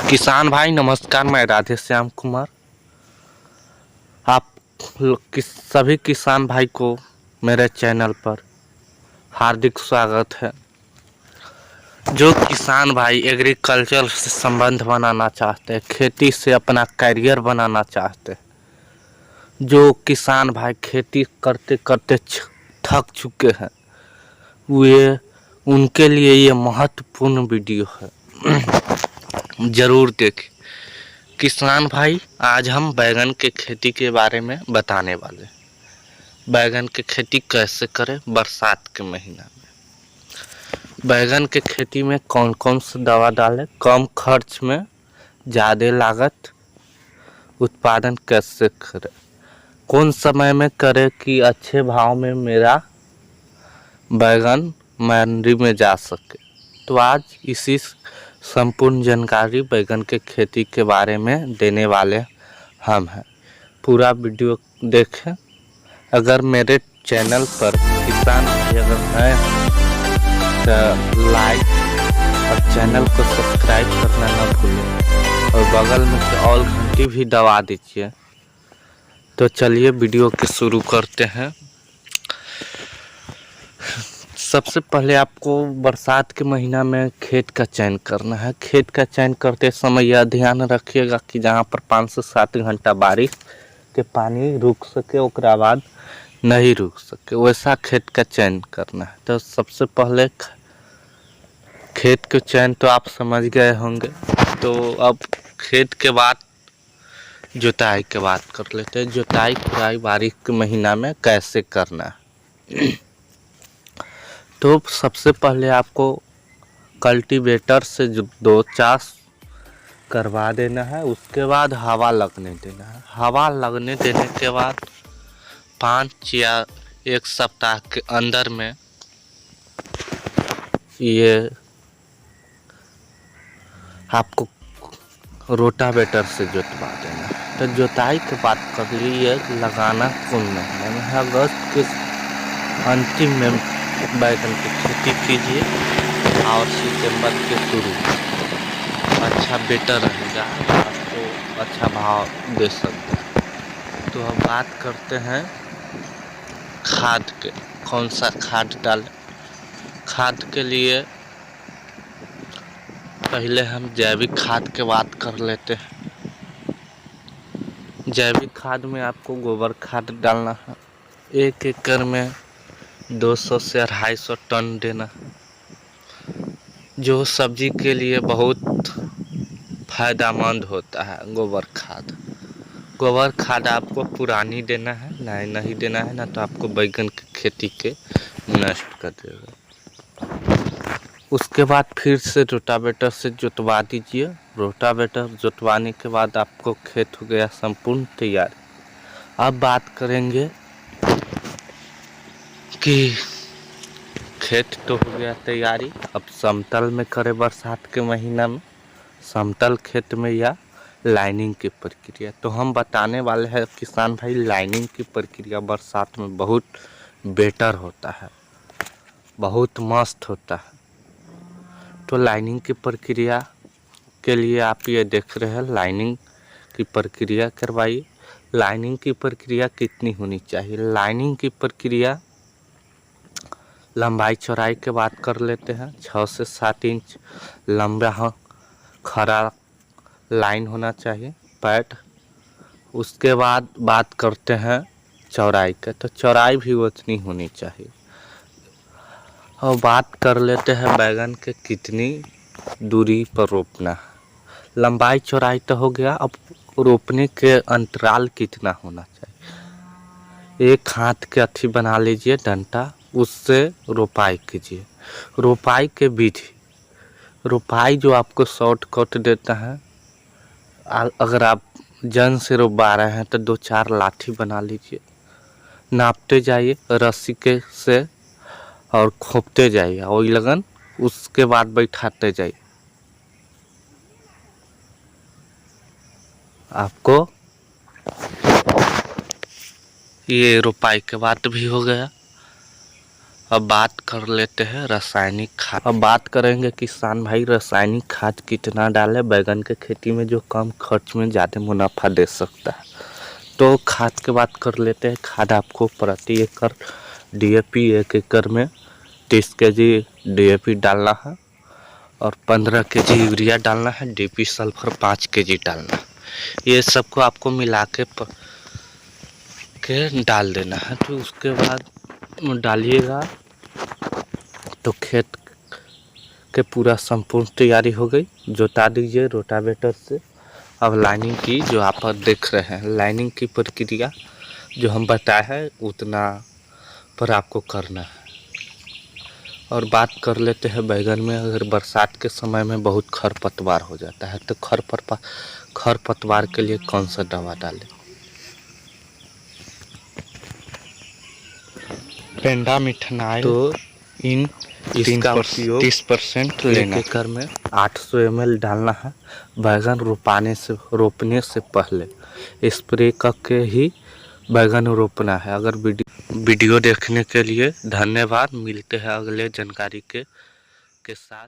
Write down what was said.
किसान भाई नमस्कार। मैं राधे श्याम कुमार आप सभी किसान भाई को मेरे चैनल पर हार्दिक स्वागत है। जो किसान भाई एग्रीकल्चर से संबंध बनाना चाहते हैं, खेती से अपना करियर बनाना चाहते हैं, जो किसान भाई खेती करते करते थक चुके हैं, वे उनके लिए ये महत्वपूर्ण वीडियो है। ज़रूर देखें। किसान भाई, आज हम बैगन के खेती के बारे में बताने वाले हैं। बैगन की खेती कैसे करें बरसात के महीना में। बैगन के खेती में कौन कौन सी दवा डालें, कम खर्च में ज़्यादा लागत उत्पादन कैसे करें, कौन समय में करें कि अच्छे भाव में मेरा बैगन मंडी में जा सके। तो आज इसी संपूर्ण जानकारी बैगन के खेती के बारे में देने वाले हम हैं। पूरा वीडियो देखें। अगर मेरे चैनल पर किसान भाई अगर हैं तो लाइक और चैनल को सब्सक्राइब करना न भूलें और बगल में से ऑल घंटी भी दबा दीजिए। तो चलिए वीडियो के शुरू करते हैं। सबसे पहले आपको बरसात के महीना में खेत का चयन करना है। खेत का चयन करते समय यह ध्यान रखिएगा कि जहाँ पर 5 से 7 घंटा बारिश के पानी रुक सके, उसके बाद नहीं रुक सके, वैसा खेत का चयन करना है। तो सबसे पहले खेत के चयन तो आप समझ गए होंगे। तो अब खेत के बाद जुताई के बात कर लेते हैं। जुताई खुदाई बारिश के महीना में कैसे करना है। तो सबसे पहले आपको कल्टीवेटर से जो 2 चास करवा देना है। उसके बाद हवा लगने देना है। हवा लगने देने के बाद 5 या 1 सप्ताह के अंदर में ये आपको रोटावेटर से जोतवा देना है। तो जोताई की बात कर लिए लगाना कौन महीने में है। अगस्त के अंतिम में बैगन की खेती कीजिए और सितंबर के शुरू में अच्छा बेटर रहेगा, आपको अच्छा भाव दे सकते हैं। तो अब बात करते हैं खाद के, कौन सा खाद डालें। खाद के लिए पहले हम जैविक खाद के बात कर लेते हैं। जैविक खाद में आपको गोबर खाद डालना है। 1 एकड़ में 200 से 250 टन देना है, जो सब्जी के लिए बहुत फायदेमंद होता है। गोबर खाद आपको पुरानी देना है, नहीं देना है ना तो आपको बैगन की खेती के नष्ट कर देगा। उसके बाद फिर से रोटावेटर से जोतवा दीजिए। रोटावेटर जोतवाने के बाद आपको खेत हो गया संपूर्ण तैयार। अब बात करेंगे कि खेत तो हो गया तैयारी, अब समतल में करें बरसात के महीना में, समतल खेत में या लाइनिंग की प्रक्रिया। तो हम बताने वाले हैं किसान भाई, लाइनिंग की प्रक्रिया बरसात में बहुत बेटर होता है, बहुत मस्त होता है। तो लाइनिंग की प्रक्रिया के लिए आप ये देख रहे हैं, लाइनिंग की प्रक्रिया करवाइए। लाइनिंग की प्रक्रिया कितनी होनी चाहिए। लाइनिंग की प्रक्रिया लंबाई चौड़ाई के बात कर लेते हैं। 6 से 7 इंच लंबा खड़ा लाइन होना चाहिए, पैड। उसके बाद बात करते हैं चौड़ाई के, तो चौड़ाई भी उतनी होनी चाहिए। और बात कर लेते हैं बैगन के कितनी दूरी पर रोपना है। लंबाई चौड़ाई तो हो गया, अब रोपने के अंतराल कितना होना चाहिए। 1 हाथ के अथी बना लीजिए डंटा, उससे रोपाई कीजिए। रोपाई के विधि, रोपाई जो आपको शॉर्टकट देता है, अगर आप जन से रोपा रहे हैं तो 2-4 लाठी बना लीजिए, नापते जाइए रस्सी के से और खोपते जाइए और लगन उसके बाद बैठाते जाइए। आपको ये रोपाई के बाद भी हो गया। अब बात कर लेते हैं रासायनिक खाद। अब बात करेंगे किसान भाई रासायनिक खाद कितना डालें बैगन के खेती में जो कम खर्च में ज़्यादा मुनाफा दे सकता है। तो खाद की बात कर लेते हैं। खाद आपको प्रति एकड़ DAP 1 एकड़ में 30 kg DAP डालना है और 15 kg यूरिया डालना है। DP सल्फर 5 kg डालना है। ये सबको आपको मिला के डाल देना है। तो उसके बाद डालिएगा तो खेत के पूरा संपूर्ण तैयारी हो गई। जोता दीजिए रोटावेटर से। अब लाइनिंग की जो आप देख रहे हैं लाइनिंग की प्रक्रिया जो हम बताए हैं उतना पर आपको करना है। और बात कर लेते हैं बैगन में अगर बरसात के समय में बहुत खरपतवार हो जाता है तो खरपतवार के लिए कौन सा दवा डालें। पेंडामिथाइल तो इसका उपयोग 30% लेना। 1 एकड़ में 800 ml डालना है। बैगन रोपने से पहले स्प्रे करके ही बैगन रोपना है। अगर वीडियो देखने के लिए धन्यवाद। मिलते हैं अगले जानकारी के साथ।